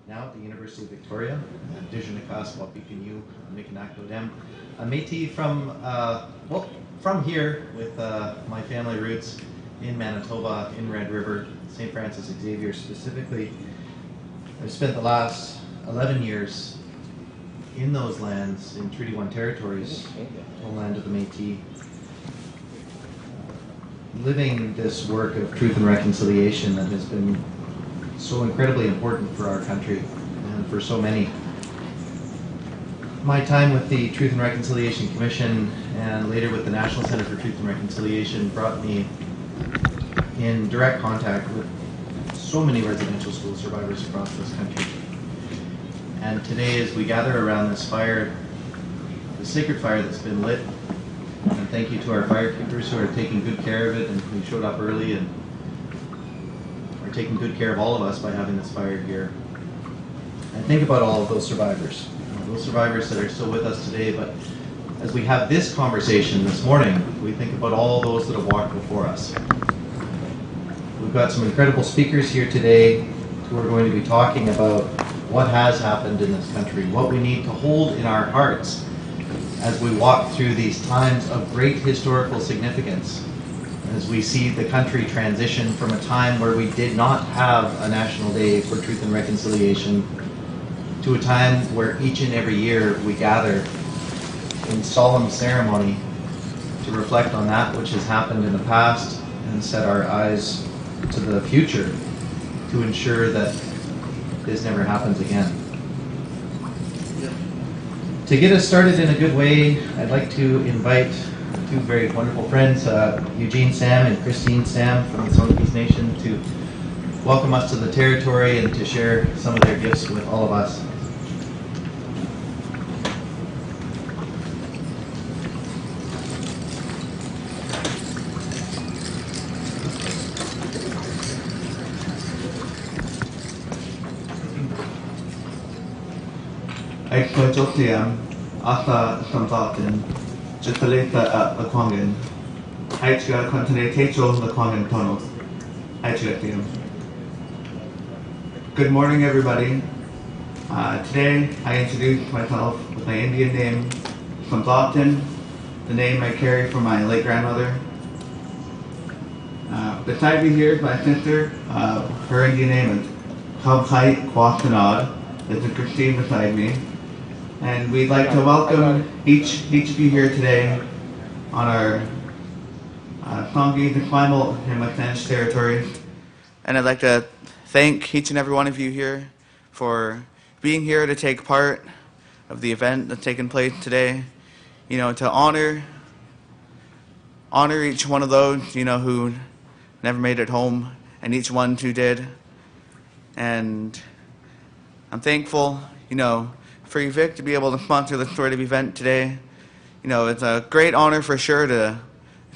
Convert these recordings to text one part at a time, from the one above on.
now at the University of Victoria, Dijanakas Wapikanyu Mikanakodem. I'm Métis from here with my family roots in Manitoba, in Red River, St. Francis Xavier specifically. I've spent the last 11 years in those lands, in Treaty 1 territories, homeland of the Métis, living this work of truth and reconciliation that has been so incredibly important for our country and for so many. My time with the Truth and Reconciliation Commission and later with the National Center for Truth and Reconciliation brought me in direct contact with so many residential school survivors across this country. And today, as we gather around this fire, the sacred fire that's been lit, and thank you to our firekeepers who are taking good care of it and who showed up early and are taking good care of all of us by having this fire here. And think about all of those survivors that are still with us today, but as we have this conversation this morning, we think about all those that have walked before us. We've got some incredible speakers here today who are going to be talking about what has happened in this country, what we need to hold in our hearts as we walk through these times of great historical significance, as we see the country transition from a time where we did not have a National Day for Truth and Reconciliation to a time where each and every year we gather in solemn ceremony to reflect on that which has happened in the past and set our eyes to the future to ensure that this never happens again. To get us started in a good way, I'd like to invite two very wonderful friends, Eugene Sam and Christine Sam from the Songhees Nation, to welcome us to the territory and to share some of their gifts with all of us. Ag Jotiam, Atha Sambatin, Jitaleta at Laquangan, Haichga Contine Techo Laquangan Tunnels, Haichgatiam. Good morning, everybody. Today I introduce myself with my Indian name, Sambatin, the name I carry from my late grandmother. Beside me here is my sister, her Indian name is Kabhai Kwasanad. There's a Christine beside me. And we'd like to welcome each of you here today on our Songhees and Primal Himalayan territory. And I'd like to thank each and every one of you here for being here to take part of the event that's taking place today. You know, to honor each one of those, you know, who never made it home and each one who did. And I'm thankful, you know, for UVic to be able to sponsor this sort of event today. You know, it's a great honor for sure to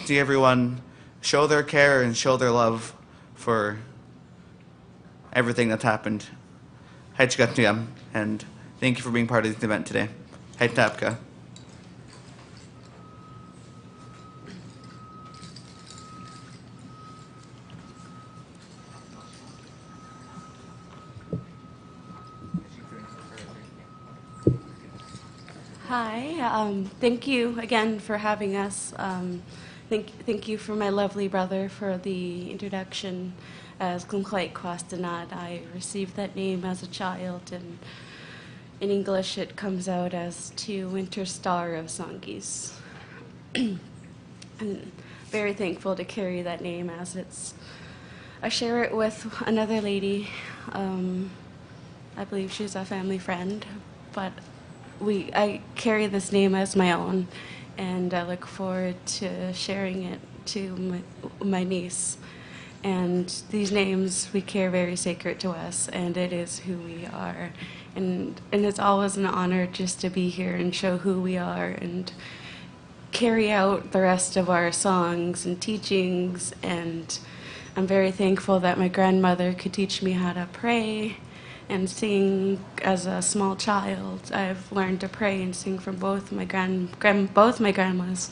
see everyone show their care and show their love for everything that's happened. And thank you for being part of this event today. Tapka. Hi, thank you again for having us. Thank you for my lovely brother for the introduction as Kumklait Kwastanad. I received that name as a child, and in English it comes out as To Winter Star of Songhees. I'm very thankful to carry that name as I share it with another lady. I believe she's a family friend, but I carry this name as my own, and I look forward to sharing it to my niece. And these names we care very sacred to us, and it is who we are. And it's always an honor just to be here and show who we are and carry out the rest of our songs and teachings. And I'm very thankful that my grandmother could teach me how to pray and sing as a small child. I've learned to pray and sing from both my grandmas,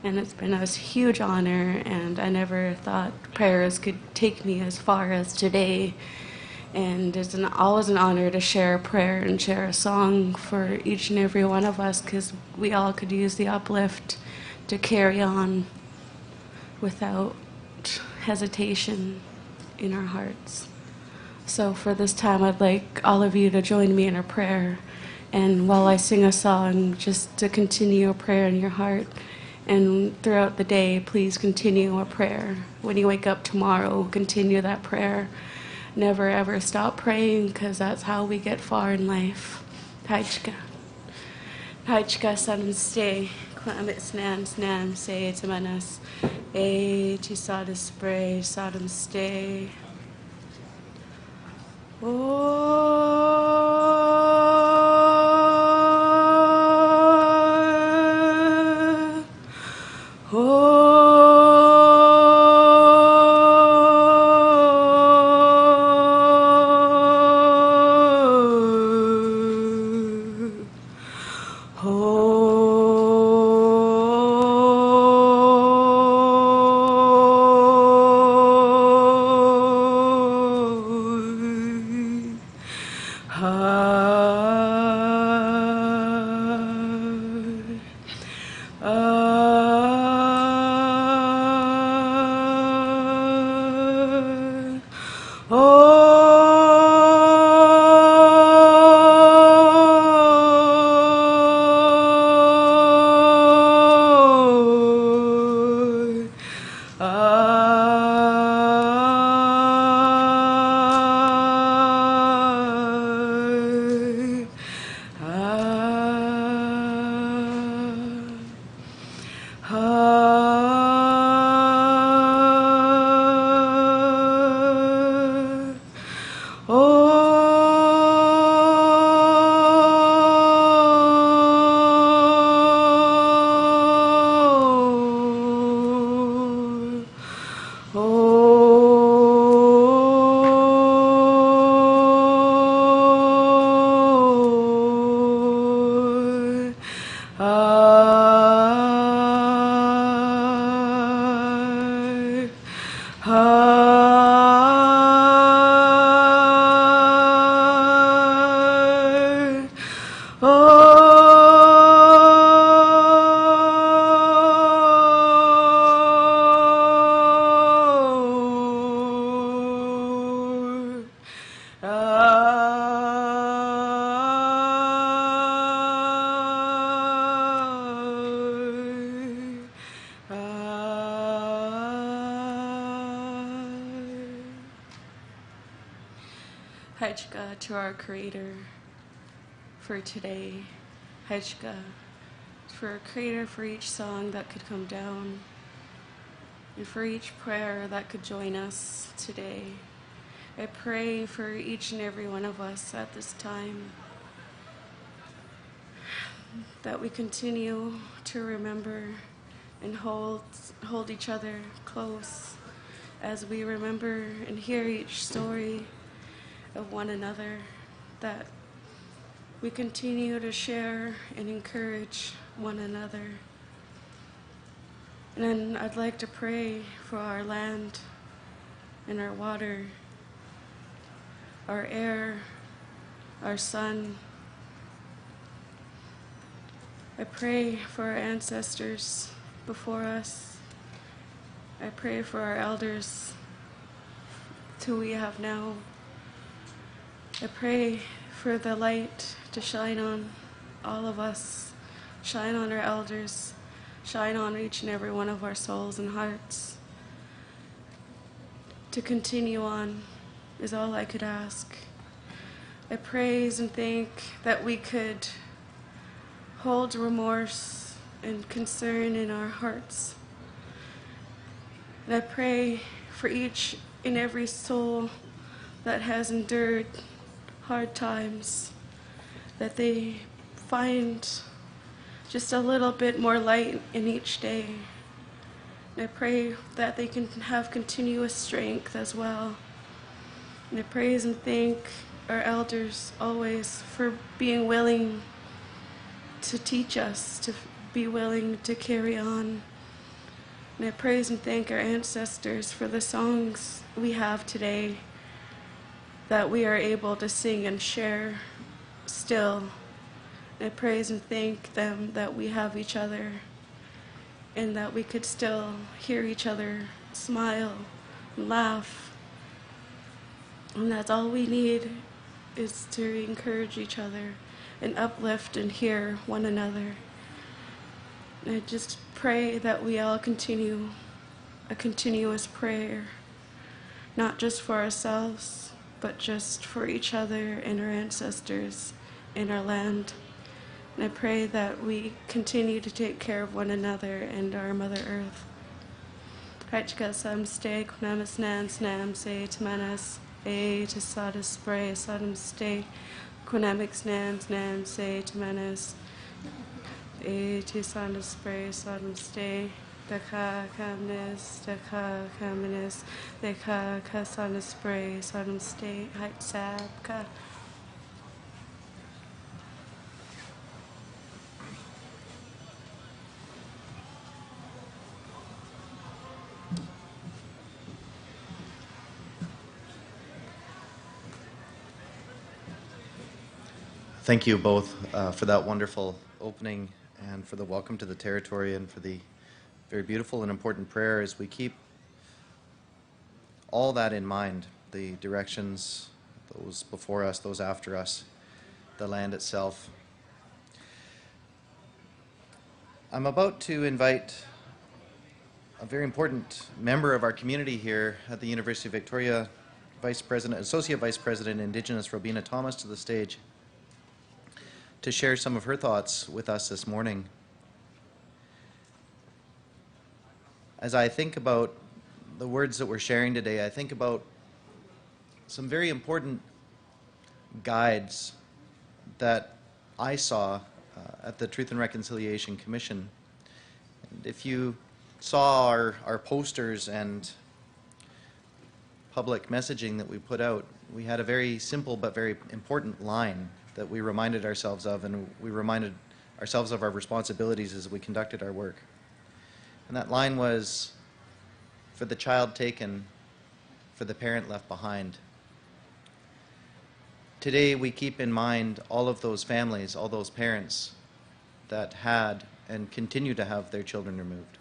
and it's been a huge honor, and I never thought prayers could take me as far as today. And it's always an honor to share a prayer and share a song for each and every one of us, because we all could use the uplift to carry on without hesitation in our hearts. So for this time, I'd like all of you to join me in a prayer. And while I sing a song, just to continue a prayer in your heart. And throughout the day, please continue a prayer. When you wake up tomorrow, continue that prayer. Never ever stop praying, because that's how we get far in life. Hajka. Hajka sanam stay. Kwamit snan snan say to manas. Ti sada spray sadam stay. Hajka to our Creator for today. Hajka for our Creator for each song that could come down, and for each prayer that could join us today. I pray for each and every one of us at this time that we continue to remember and hold each other close as we remember and hear each story of one another, that we continue to share and encourage one another. And then I'd like to pray for our land and our water, our air, our sun. I pray for our ancestors before us. I pray for our elders, who we have now. I pray for the light to shine on all of us, shine on our elders, shine on each and every one of our souls and hearts. To continue on is all I could ask. I praise and thank that we could hold remorse and concern in our hearts. And I pray for each and every soul that has endured hard times, that they find just a little bit more light in each day. And I pray that they can have continuous strength as well. And I praise and thank our elders always for being willing to teach us, to be willing to carry on. And I praise and thank our ancestors for the songs we have today, that we are able to sing and share still. I praise and thank them that we have each other and that we could still hear each other smile and laugh. And that's all we need, is to encourage each other and uplift and hear one another. And I just pray that we all continue a continuous prayer, not just for ourselves, but just for each other and our ancestors and our land. And I pray that we continue to take care of one another and our Mother Earth. Hachka sam stay kunamas nans nam say tamanas a to sada spray sadam stay kunamix nam say tamanas a to sada spray sadam stay daka kamnes daka kasana spray sadam stay hatsabka. Thank you both for that wonderful opening and for the welcome to the territory and for the very beautiful and important prayer as we keep all that in mind, the directions, those before us, those after us, the land itself. I'm about to invite a very important member of our community here at the University of Victoria, Associate Vice-President Indigenous Robina Thomas, to the stage to share some of her thoughts with us this morning. As I think about the words that we're sharing today, I think about some very important guides that I saw at the Truth and Reconciliation Commission. And if you saw our posters and public messaging that we put out, we had a very simple but very important line that we reminded ourselves of, and we reminded ourselves of our responsibilities as we conducted our work. And that line was, for the child taken, for the parent left behind. Today we keep in mind all of those families, all those parents that had and continue to have their children removed.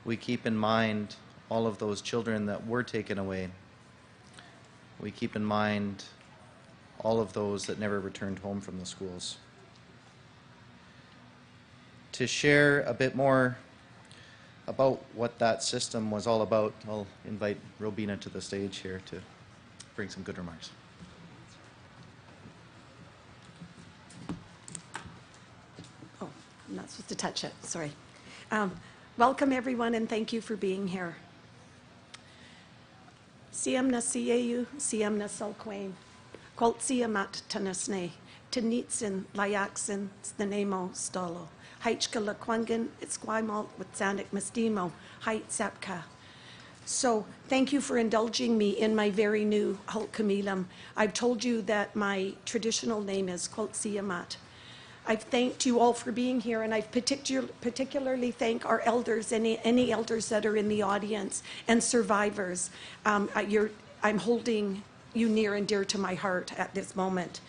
We keep in mind all of those children that were taken away. We keep in mind all of those that never returned home from the schools. To share a bit more about what that system was all about, I'll invite Robina to the stage here to bring some good remarks. Oh, I'm not supposed to touch it, sorry. Welcome everyone and thank you for being here. Siem na sieu, siem na salquain. Qualt siamat tanasne, tenitsin, layaksin, snanemo stolo. Heichka laquangan, itsquimalt, witsanik mastimo, heit sapka. So thank you for indulging me in my very new Hulkamilam. I've told you that my traditional name is Qualt siamat. I've thanked you all for being here, and I've particularly thank our elders, any elders that are in the audience, and survivors. I'm holding you near and dear to my heart at this moment.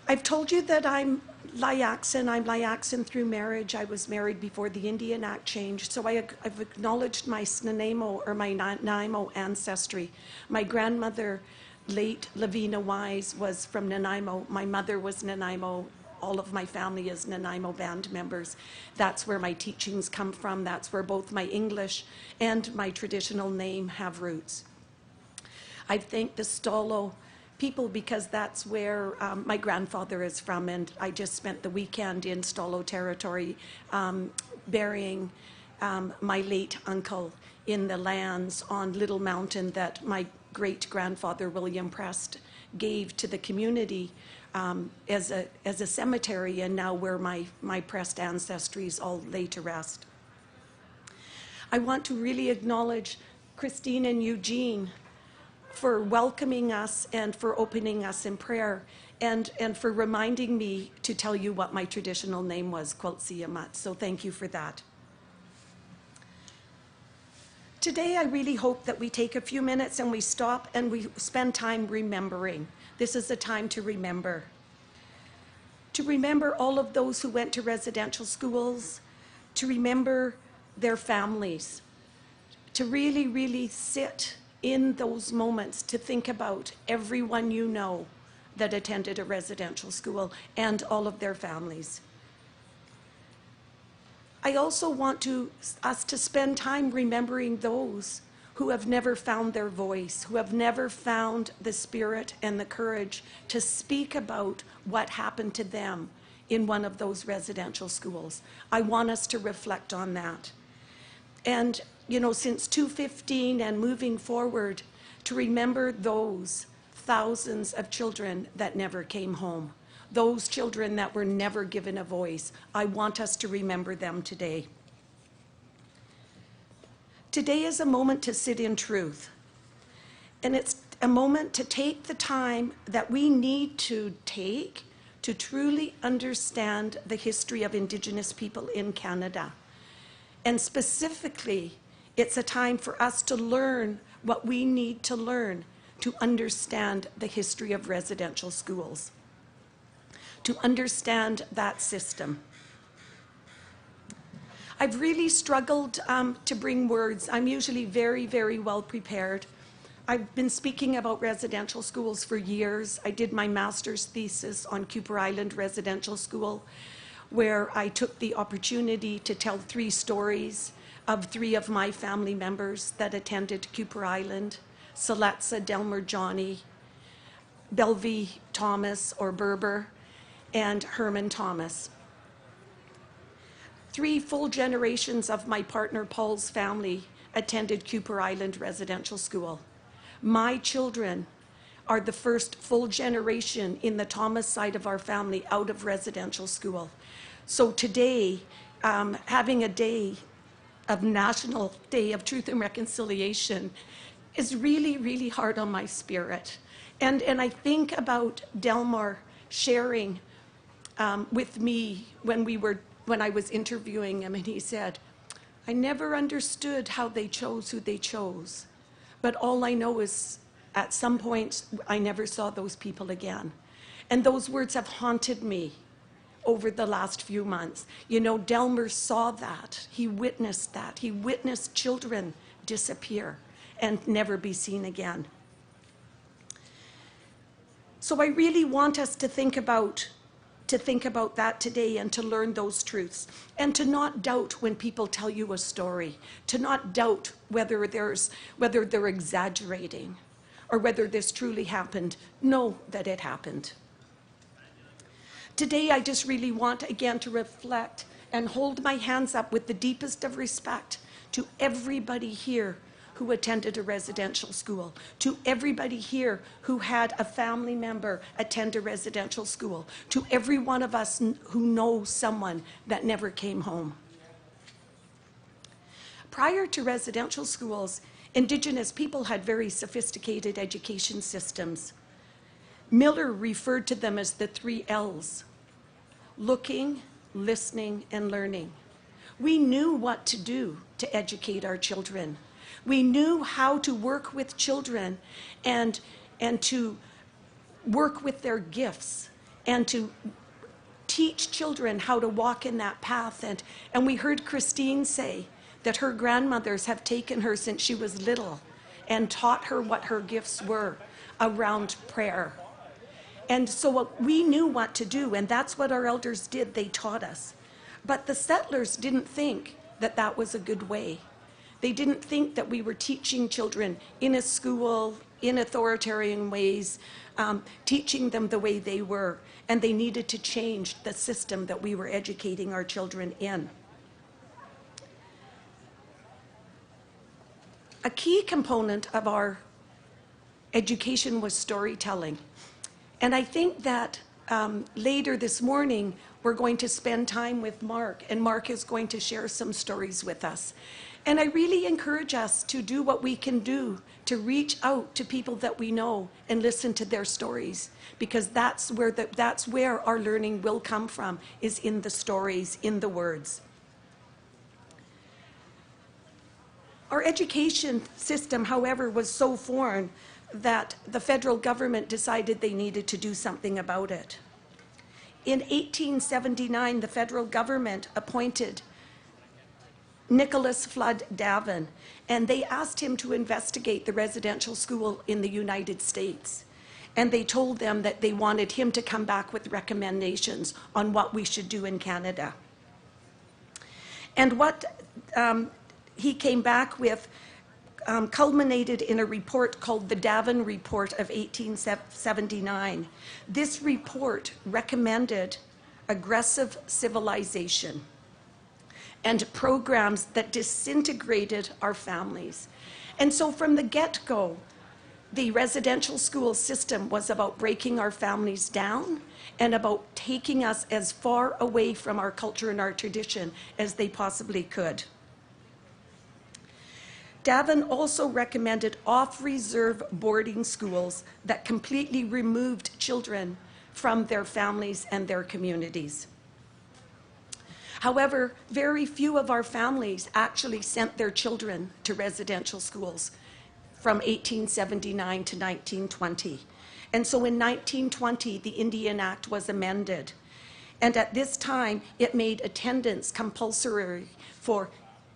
I've told you that I'm Layaksan. I'm Layaksan through marriage. I was married before the Indian Act changed, so I've acknowledged my Snanemo or my Nanaimo ancestry. My grandmother, late Lavina Wise, was from Nanaimo. My mother was Nanaimo. All of my family is Nanaimo band members. That's where my teachings come from. That's where both my English and my traditional name have roots. I thank the Stolo people because that's where my grandfather is from, and I just spent the weekend in Stolo territory burying my late uncle in the lands on Little Mountain that my great-grandfather William Prest gave to the community as a cemetery, and now where my Prest ancestries all lay to rest. I want to really acknowledge Christine and Eugene for welcoming us and for opening us in prayer, and for reminding me to tell you what my traditional name was, Qualt Siamat. So thank you for that. Today, I really hope that we take a few minutes and we stop and we spend time remembering. This is a time to remember. To remember all of those who went to residential schools, to remember their families, to really, really sit in those moments to think about everyone you know that attended a residential school and all of their families. I also want us to spend time remembering those who have never found their voice, who have never found the spirit and the courage to speak about what happened to them in one of those residential schools. I want us to reflect on that. And, you know, since 2015 and moving forward, to remember those thousands of children that never came home. Those children that were never given a voice. I want us to remember them today. Today is a moment to sit in truth. And it's a moment to take the time that we need to take to truly understand the history of Indigenous people in Canada. And specifically, it's a time for us to learn what we need to learn to understand the history of residential schools, to understand that system. I've really struggled to bring words. I'm usually very, very well prepared. I've been speaking about residential schools for years. I did my master's thesis on Cooper Island Residential School, where I took the opportunity to tell 3 stories of 3 of my family members that attended Cooper Island: Siletza, Delmer, Johnny, Belvie Thomas or Berber, and Herman Thomas. 3 full generations of my partner Paul's family attended Cooper Island Residential School. My children are the first full generation in the Thomas side of our family out of residential school. So today, having a day of National Day of Truth and Reconciliation is really, really hard on my spirit. And I think about Delmar sharing with me when I was interviewing him, and he said, "I never understood how they chose who they chose, but all I know is at some point I never saw those people again." And those words have haunted me over the last few months. You know, Delmer saw that. He witnessed that. He witnessed children disappear and never be seen again. So I really want us to think about that today and to learn those truths and to not doubt when people tell you a story, to not doubt whether they're exaggerating or whether this truly happened. Know that it happened. Today, I just really want again to reflect and hold my hands up with the deepest of respect to everybody here who attended a residential school, to everybody here who had a family member attend a residential school, to every one of us who knows someone that never came home. Prior to residential schools, Indigenous people had very sophisticated education systems. Miller referred to them as the 3 L's: looking, listening, and learning. We knew what to do to educate our children. We knew how to work with children and to work with their gifts and to teach children how to walk in that path. And we heard Christine say that her grandmothers have taken her since she was little and taught her what her gifts were around prayer. And so we knew what to do, and that's what our elders did. They taught us. But the settlers didn't think that that was a good way. They didn't think that we were teaching children in a school, in authoritarian ways, teaching them the way they were, and they needed to change the system that we were educating our children in. A key component of our education was storytelling. And I think that later this morning, we're going to spend time with Mark, and Mark is going to share some stories with us. And I really encourage us to do what we can do to reach out to people that we know and listen to their stories, because that's where our learning will come from, is in the stories, in the words. Our education system, however, was so foreign that the federal government decided they needed to do something about it. In 1879, the federal government appointed Nicholas Flood Davin, and they asked him to investigate the residential school in the United States. And they told them that they wanted him to come back with recommendations on what we should do in Canada. And what he came back with culminated in a report called the Davin Report of 1879. This report recommended aggressive civilization and programs that disintegrated our families. And so from the get-go, the residential school system was about breaking our families down and about taking us as far away from our culture and our tradition as they possibly could. Davin also recommended off-reserve boarding schools that completely removed children from their families and their communities. However, very few of our families actually sent their children to residential schools from 1879 to 1920. And so in 1920, the Indian Act was amended. And at this time, it made attendance compulsory for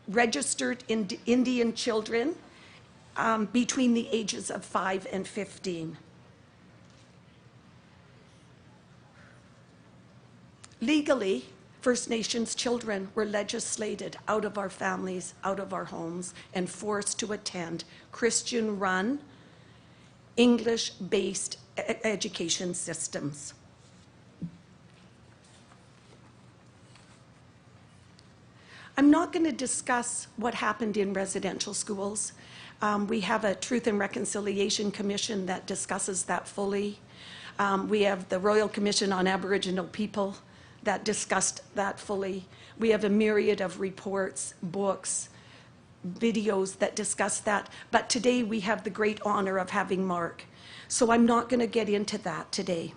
registered Indian children between the ages of 5 and 15. Legally, First Nations children were legislated out of our families, out of our homes, and forced to attend Christian-run, English-based education systems. I'm not going to discuss what happened in residential schools. We have a Truth and Reconciliation Commission that discusses that fully. We have the Royal Commission on Aboriginal People that discussed that fully. We have a myriad of reports, books, videos that discuss that. But today we have the great honor of having Mark. So I'm not going to get into that today.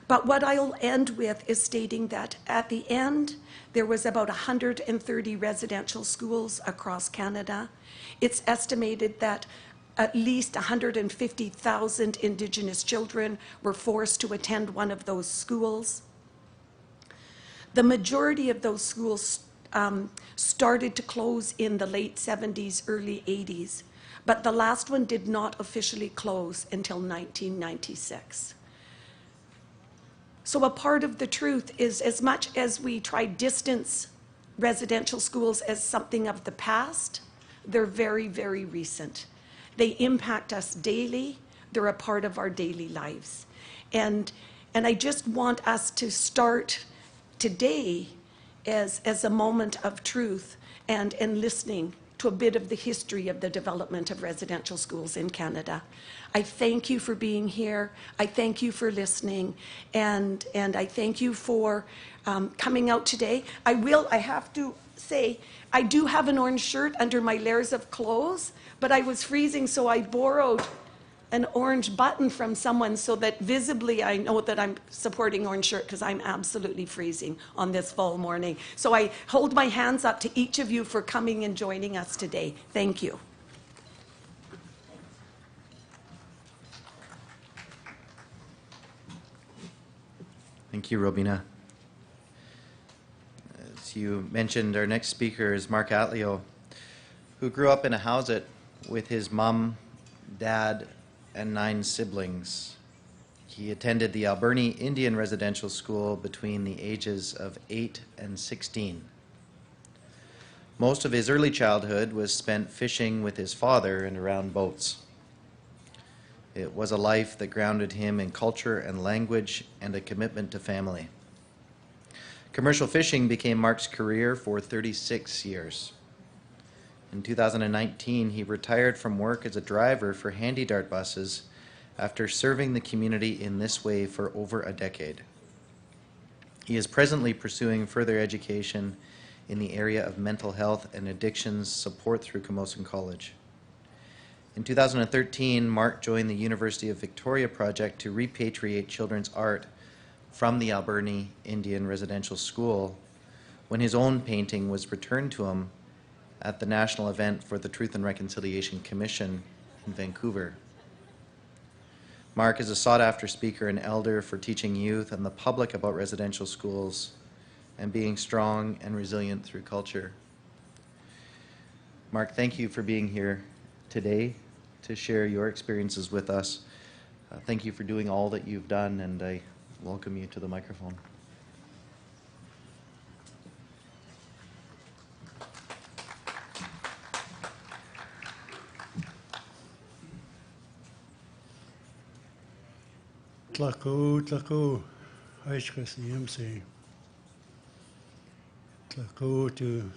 But what I'll end with is stating that at the end, there was about 130 residential schools across Canada. It's estimated that at least 150,000 Indigenous children were forced to attend one of those schools. The majority of those schools started to close in the late 70s, early 80s, but the last one did not officially close until 1996. So a part of the truth is, as much as we try to distance residential schools as something of the past, they're very, very recent. They impact us daily. They're a part of our daily lives. And I just want us to start today as a moment of truth and listening to a bit of the history of the development of residential schools in Canada. I thank you for being here. I thank you for listening, and I thank you for coming out today. I have to say, I do have an orange shirt under my layers of clothes, but I was freezing, so I borrowed an orange button from someone so that visibly I know that I'm supporting orange shirt, because I'm absolutely freezing on this fall morning. So I hold my hands up to each of you for coming and joining us today. Thank you. Thank you, Robina. As you mentioned, our next speaker is Mark Atleo, who grew up in a housette with his mom, dad, and 9 siblings. He attended the Alberni Indian Residential School between the ages of 8 and 16. Most of his early childhood was spent fishing with his father and around boats. It was a life that grounded him in culture and language and a commitment to family. Commercial fishing became Mark's career for 36 years. In 2019, he retired from work as a driver for handy-dart buses after serving the community in this way for over a decade. He is presently pursuing further education in the area of mental health and addictions support through Camosun College. In 2013, Mark joined the University of Victoria project to repatriate children's art from the Alberni Indian Residential School when his own painting was returned to him at the national event for the Truth and Reconciliation Commission in Vancouver. Mark is a sought-after speaker and elder for teaching youth and the public about residential schools and being strong and resilient through culture. Mark, thank you for being here today to share your experiences with us. Thank you for doing all that you've done, and I welcome you to the microphone. Tlako, Aishkas the emcee. Tlako to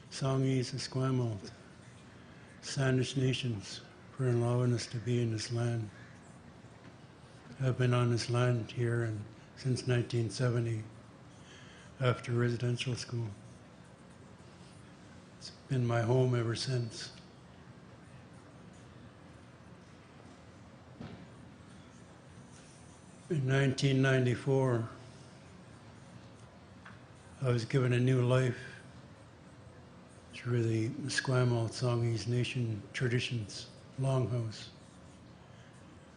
Songhees, Esquimalt, Sandwich Nations for allowing us to be in this land. I've been on this land here since 1970 after residential school. It's been my home ever since. In 1994, I was given a new life through the Esquimalt Songhees Nation traditions, longhouse.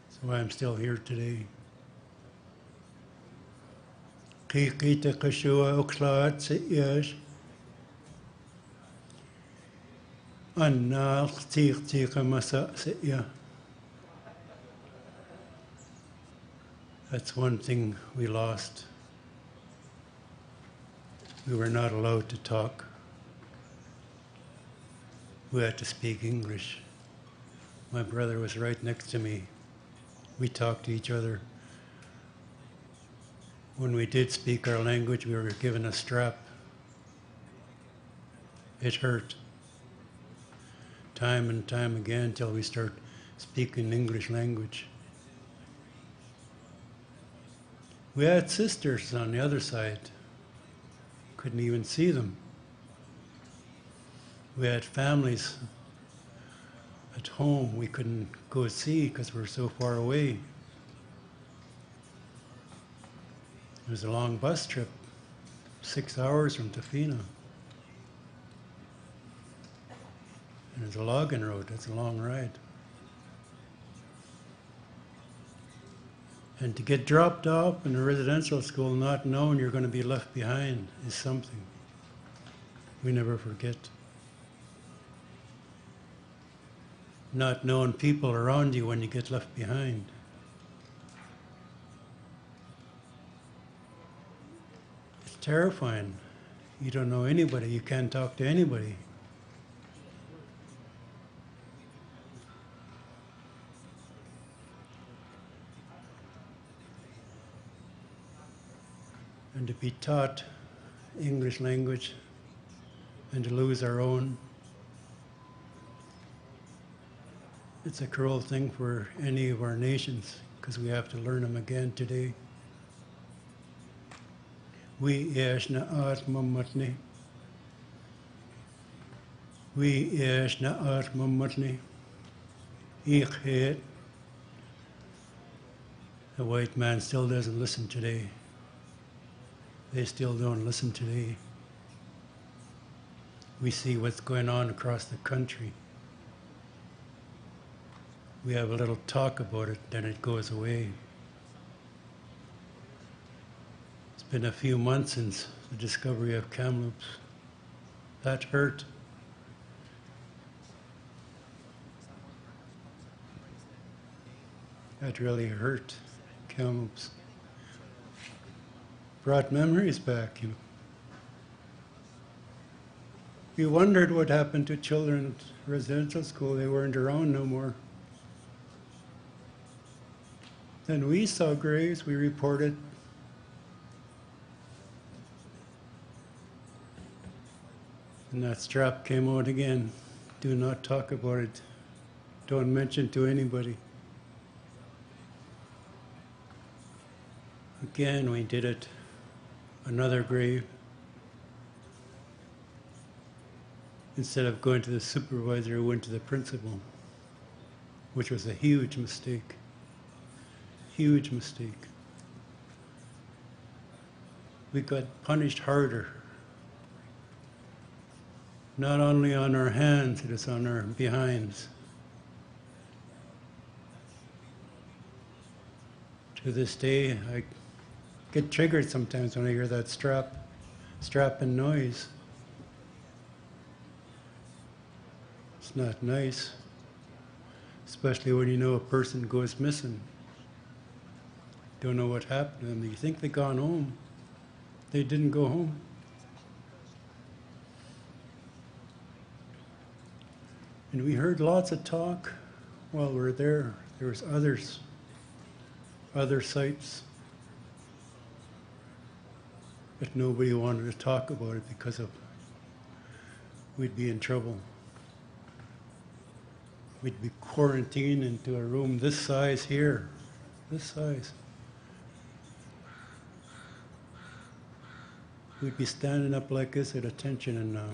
That's why I'm still here today. Kikita Kashua Oklaat Siyaj Annal Tika Masa Siya. That's one thing we lost. We were not allowed to talk. We had to speak English. My brother was right next to me. We talked to each other. When we did speak our language, we were given a strap. It hurt. Time and time again till we start speaking English language. We had sisters on the other side. Couldn't even see them. We had families at home we couldn't go see because we were so far away. It was a long bus trip, 6 hours from Tofino. And it's a logging road, that's a long ride. And to get dropped off in a residential school not knowing you're going to be left behind is something we never forget. Not knowing people around you when you get left behind. It's terrifying. You don't know anybody, you can't talk to anybody. And to be taught English language and to lose our own, it's a cruel thing for any of our nations because we have to learn them again today. We yashna atmamatni. We yashna atmamatni. Ich het. The white man still doesn't listen today. They still don't listen today. We see what's going on across the country. We have a little talk about it, then it goes away. It's been a few months since the discovery of Kamloops. That hurt. That really hurt, Kamloops. Brought memories back, you know. You wondered what happened to children at residential school. They weren't around no more. Then we saw graves, we reported. And that strap came out again. Do not talk about it. Don't mention to anybody. Again, we did it. Another grave. Instead of going to the supervisor, we went to the principal, which was a huge mistake. Huge mistake. We got punished harder. not only on our hands, it is on our behinds. To this day, I get triggered sometimes when I hear that strapping noise. It's not nice, especially when you know a person goes missing. Don't know what happened to them. You think they gone home. They didn't go home. And we heard lots of talk while we were there. There was other sites. But nobody wanted to talk about it because of we'd be in trouble. We'd be quarantined into a room this size here, this size. We'd be standing up like this at attention in a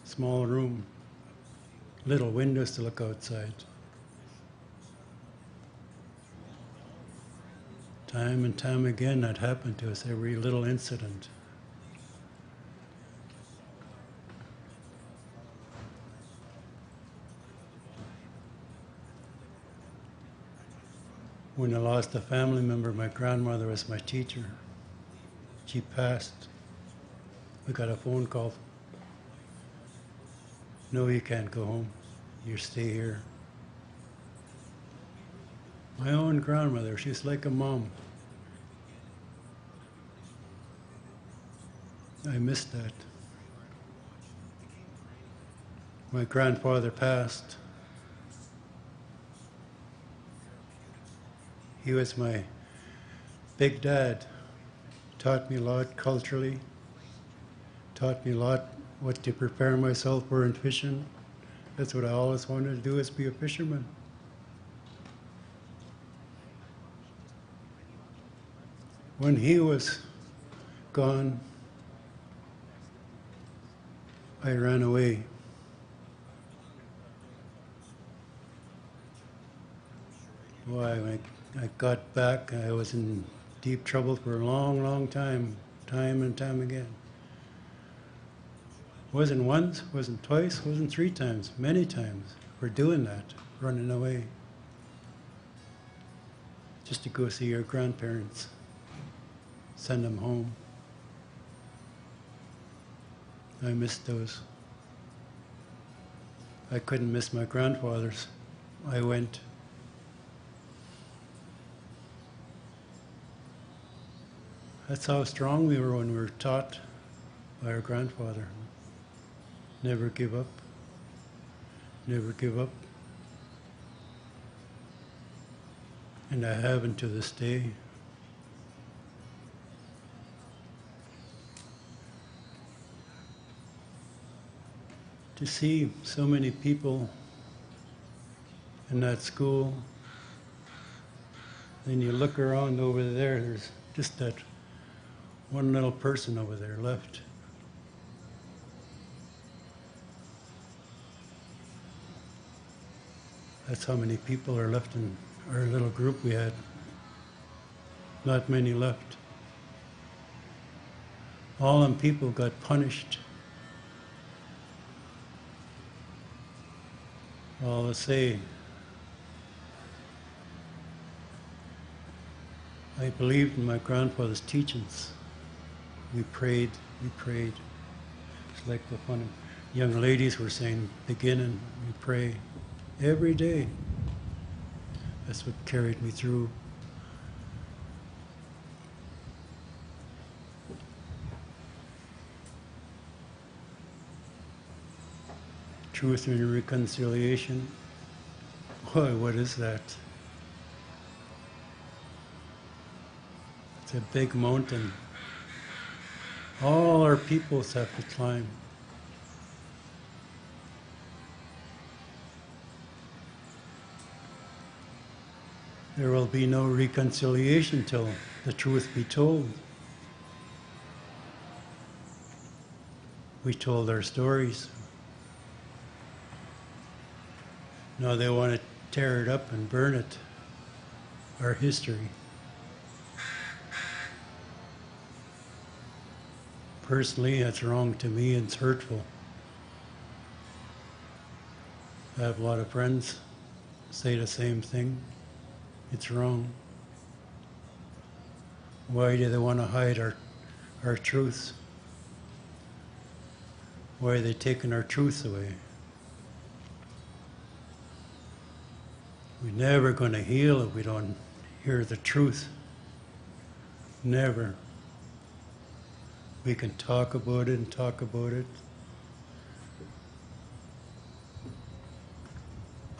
small room, little windows to look outside. Time and time again that happened to us, every little incident. When I lost a family member, my grandmother was my teacher. She passed. We got a phone call. No, you can't go home. You stay here. My own grandmother, she's like a mom. I missed that. My grandfather passed. He was my big dad. Taught me a lot culturally. Taught me a lot what to prepare myself for in fishing. That's what I always wanted to do, is be a fisherman. When he was gone, I ran away. When I got back, I was in deep trouble for a long, long time and time again. Wasn't once, wasn't twice, wasn't 3 times, many times for doing that, running away. Just to go see your grandparents, send them home. I missed those. I couldn't miss my grandfathers. I went. That's how strong we were when we were taught by our grandfather. Never give up. Never give up. And I haven't to this day. To see so many people in that school, then you look around over there, there's just that one little person over there left. That's how many people are left in our little group we had. Not many left. All them people got punished. All to say, I believed in my grandfather's teachings. We prayed. It's like the fun young ladies were saying, beginning, we pray every day. That's what carried me through. Truth and reconciliation. Boy, what is that? It's a big mountain. All our peoples have to climb. There will be no reconciliation till the truth be told. We told our stories. Now they want to tear it up and burn it, our history. Personally, that's wrong to me and it's hurtful. I have a lot of friends say the same thing. It's wrong. Why do they want to hide our truths? Why are they taking our truths away? We're never going to heal if we don't hear the truth. Never. We can talk about it and talk about it.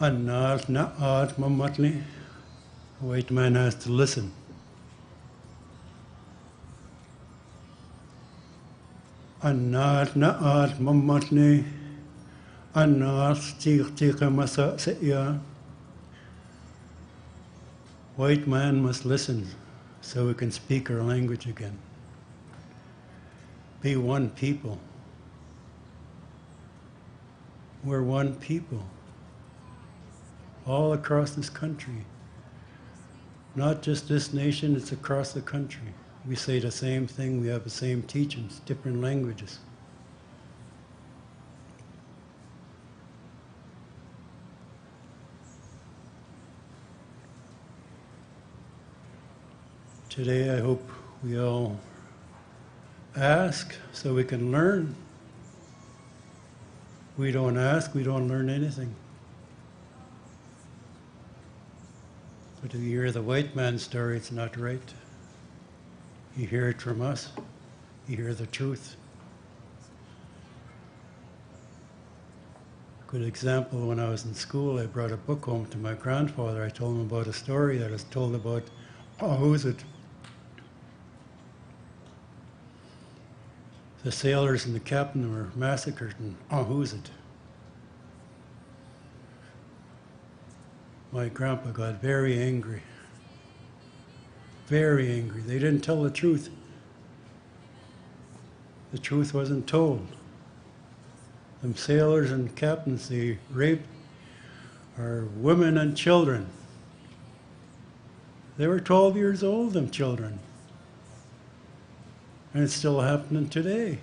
Annat na'at mamatli. A white man has to listen. Annat na'at mamatli. Annat tika masa se'ya. White man must listen so we can speak our language again. Be one people. We're one people. All across this country. Not just this nation, it's across the country. We say the same thing, we have the same teachings, different languages. Today I hope we all ask so we can learn. We don't ask, we don't learn anything. But if you hear the white man's story, it's not right. You hear it from us. You hear the truth. Good example, when I was in school, I brought a book home to my grandfather. I told him about a story that was told about, who's it? The sailors and the captain were massacred in Ahuzit. My grandpa got very angry. Very angry. They didn't tell the truth. The truth wasn't told. Them sailors and captains, they raped our women and children. They were 12 years old, them children. And it's still happening today.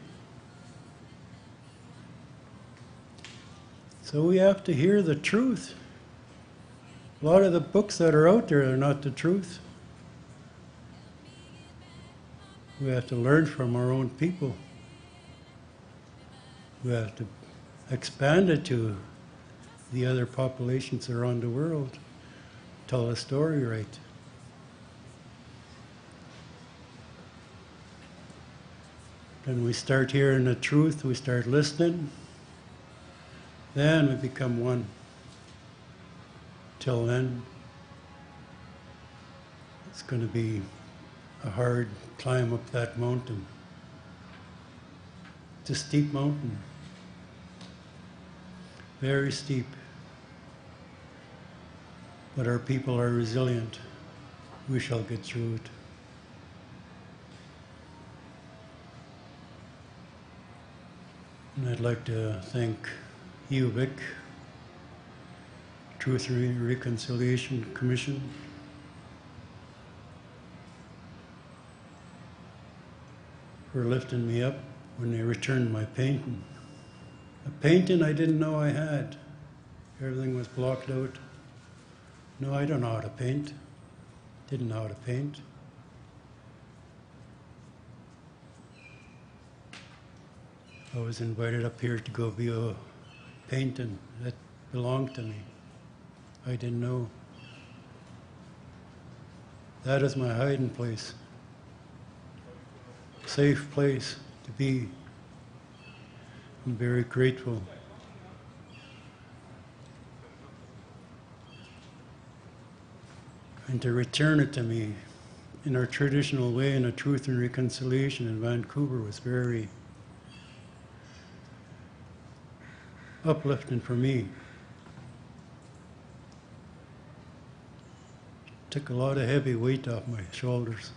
So we have to hear the truth. A lot of the books that are out there are not the truth. We have to learn from our own people. We have to expand it to the other populations around the world. Tell a story right. Then we start hearing the truth, we start listening, then we become one. Till then, it's going to be a hard climb up that mountain. It's a steep mountain, very steep. But our people are resilient. We shall get through it. And I'd like to thank UVic, Truth and Reconciliation Commission, for lifting me up when they returned my painting. A painting I didn't know I had. Everything was blocked out. No, I don't know how to paint. Didn't know how to paint. I was invited up here to go view a painting that belonged to me. I didn't know. That is my hiding place. Safe place to be. I'm very grateful. And to return it to me in our traditional way, in a Truth and Reconciliation in Vancouver, was very uplifting for me. Took a lot of heavy weight off my shoulders.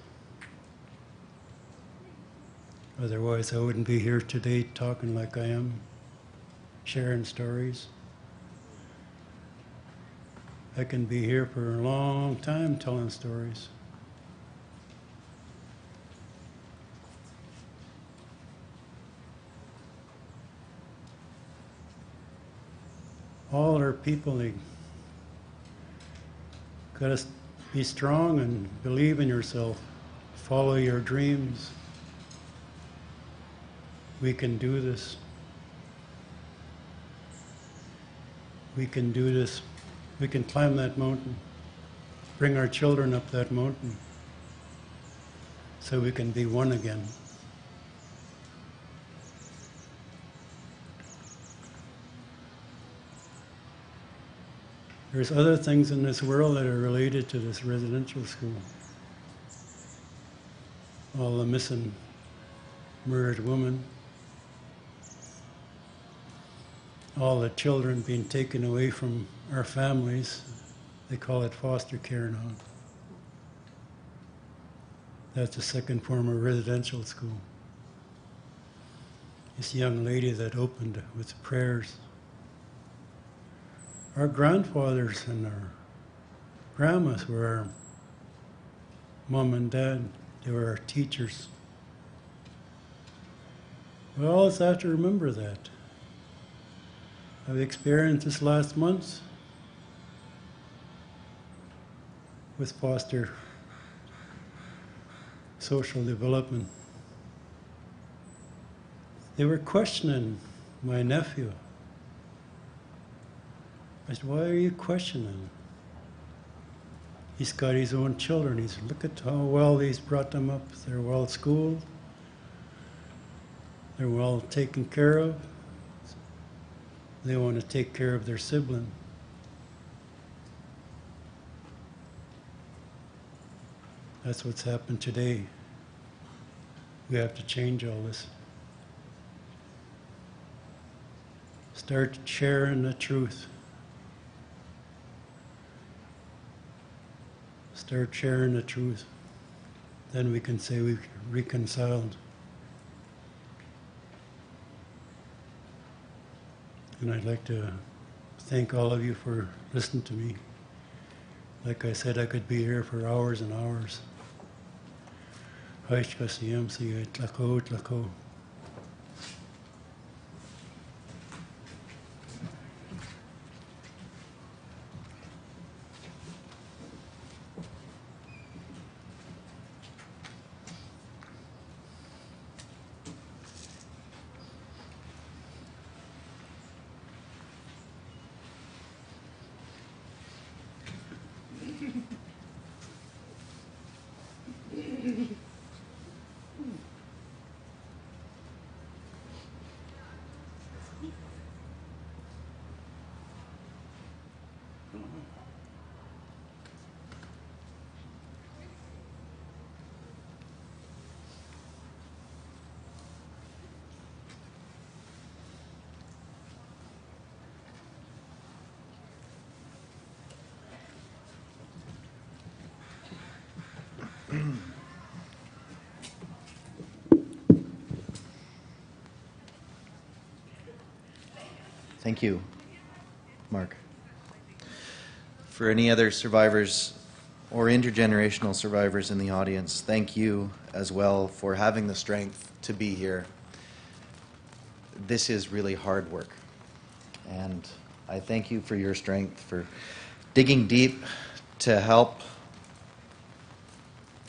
Otherwise, I wouldn't be here today talking like I am, sharing stories. I can be here for a long time telling stories. all our people, they got to be strong and believe in yourself. Follow your dreams. We can do this. We can do this. We can climb that mountain. Bring our children up that mountain so we can be one again. There's other things in this world that are related to this residential school. All the missing, murdered women, all the children being taken away from our families. They call it foster care now. That's the second form of residential school. This young lady that opened with prayers. Our grandfathers and our grandmas were our mom and dad. They were our teachers. We always have to remember that. I've experienced this last month with foster social development. They were questioning my nephew. I said, why are you questioning him? He's got his own children. Look at how well he's brought them up. They're well schooled. They're well taken care of. They want to take care of their sibling. That's what's happened today. We have to change all this. Start sharing the truth. Start sharing the truth. Then we can say we've reconciled. And I'd like to thank all of you for listening to me. Like I said, I could be here for hours and hours. emcee, tlako. Thank you, Mark. For any other survivors or intergenerational survivors in the audience, thank you as well for having the strength to be here. This is really hard work, and I thank you for your strength, for digging deep to help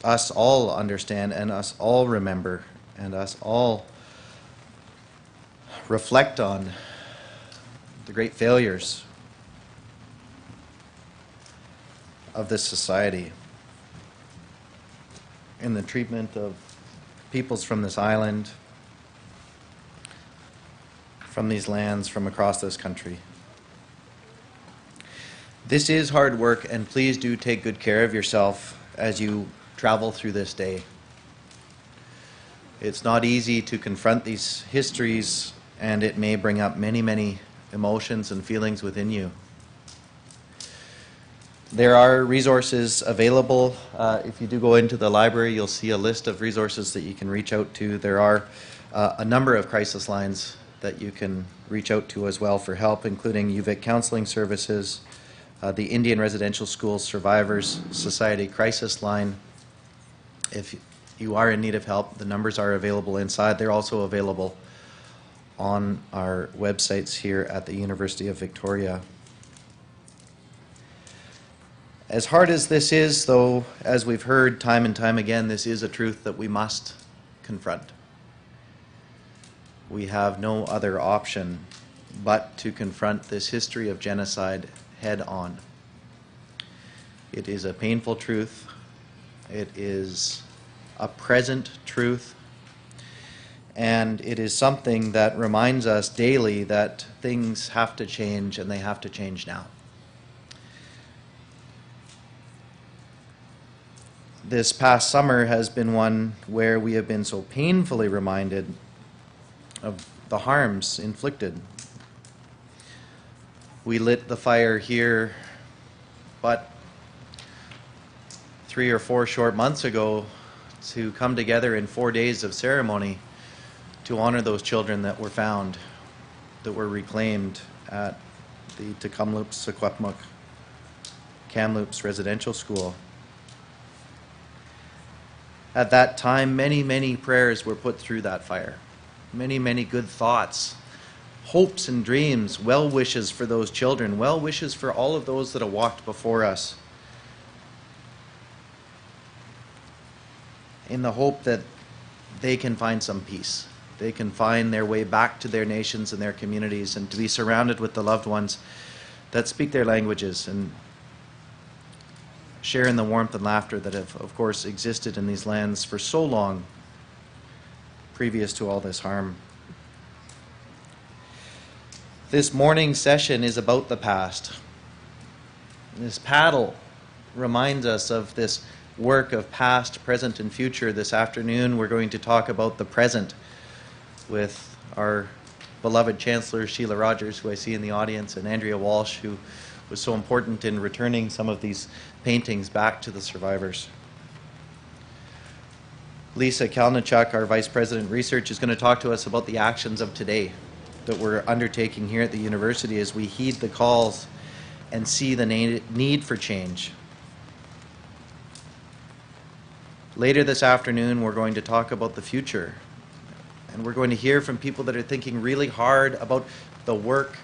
us all understand and us all remember and us all reflect on the great failures of this society in the treatment of peoples from this island, from these lands, from across this country. This is hard work, and please do take good care of yourself as you travel through this day. It's not easy to confront these histories, and it may bring up many, many emotions and feelings within you. There are resources available. If you do go into the library, you'll see a list of resources that you can reach out to. There are a number of crisis lines that you can reach out to as well for help, including UVic counseling services, the Indian Residential Schools Survivors Society Crisis Line. If you are in need of help, the numbers are available inside. They're also available on our websites here at the University of Victoria. As hard as this is, though, as we've heard time and time again, this is a truth that we must confront. We have no other option but to confront this history of genocide head on. It is a painful truth. It is a present truth. And it is something that reminds us daily that things have to change, and they have to change now. This past summer has been one where we have been so painfully reminded of the harms inflicted. We lit the fire here, but 3 or 4 short months ago to come together in 4 days of ceremony to honor those children that were found, that were reclaimed at the Tecumloops, Secwepemc, Kamloops Residential School. At that time, many, many prayers were put through that fire. Many, many good thoughts, hopes and dreams, well wishes for those children, well wishes for all of those that have walked before us, in the hope that they can find some peace. They can find their way back to their nations and their communities, and to be surrounded with the loved ones that speak their languages and share in the warmth and laughter that have, of course, existed in these lands for so long previous to all this harm. This morning's session is about the past. This paddle reminds us of this work of past, present, and future. This afternoon we're going to talk about the present with our beloved Chancellor Sheila Rogers, who I see in the audience, and Andrea Walsh, who was so important in returning some of these paintings back to the survivors. Lisa Kalnichuk, our Vice President Research, is going to talk to us about the actions of today that we're undertaking here at the university as we heed the calls and see the need for change. Later this afternoon, we're going to talk about the future. And we're going to hear from people that are thinking really hard about the work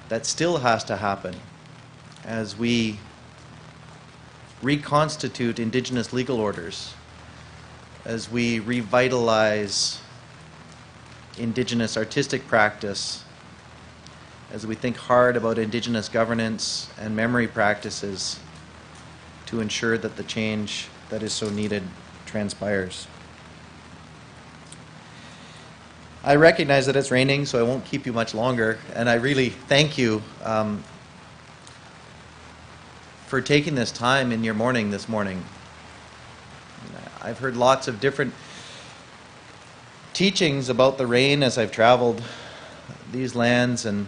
that still has to happen as we reconstitute Indigenous legal orders, as we revitalize Indigenous artistic practice, as we think hard about Indigenous governance and memory practices to ensure that the change that is so needed transpires. I recognize that it's raining, so I won't keep you much longer, and I really thank you for taking this time in your morning this morning. I've heard lots of different teachings about the rain as I've traveled these lands, and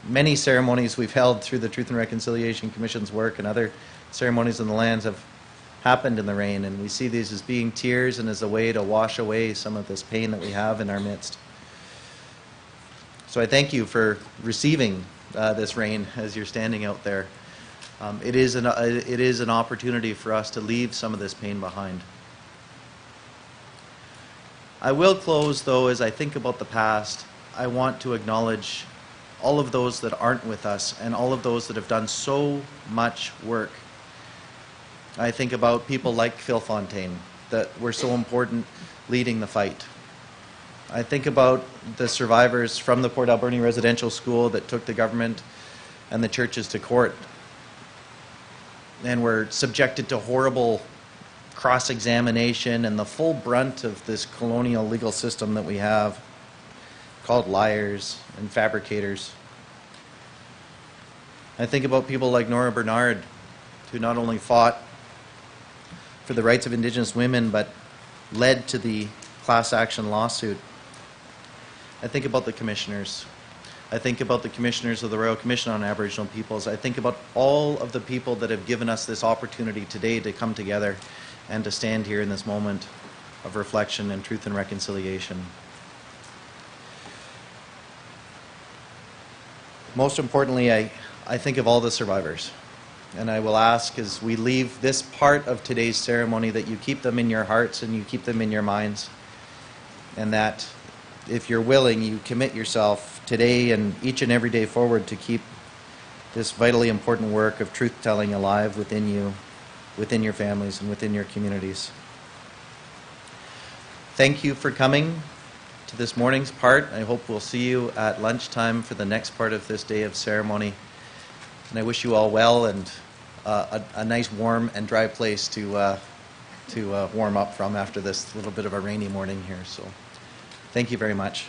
many ceremonies we've held through the Truth and Reconciliation Commission's work and other ceremonies in the lands have happened in the rain, and we see these as being tears and as a way to wash away some of this pain that we have in our midst. So I thank you for receiving this rain as you're standing out there. It is an opportunity for us to leave some of this pain behind. I will close, though, as I think about the past. I want to acknowledge all of those that aren't with us and all of those that have done so much work. I think about people like Phil Fontaine that were so important leading the fight. I think about the survivors from the Port Alberni Residential School that took the government and the churches to court and were subjected to horrible cross-examination and the full brunt of this colonial legal system that we have, called liars and fabricators. I think about people like Nora Bernard, who not only fought for the rights of Indigenous women, but led to the class action lawsuit. I think about the commissioners. I think about the commissioners of the Royal Commission on Aboriginal Peoples. I think about all of the people that have given us this opportunity today to come together and to stand here in this moment of reflection and truth and reconciliation. Most importantly, I think of all the survivors. And I will ask as we leave this part of today's ceremony that you keep them in your hearts and you keep them in your minds. And that if you're willing, you commit yourself today and each and every day forward to keep this vitally important work of truth-telling alive within you, within your families, and within your communities. Thank you for coming to this morning's part. I hope we'll see you at lunchtime for the next part of this day of ceremony. And I wish you all well and a nice warm and dry place to warm up from after this little bit of a rainy morning here. So thank you very much.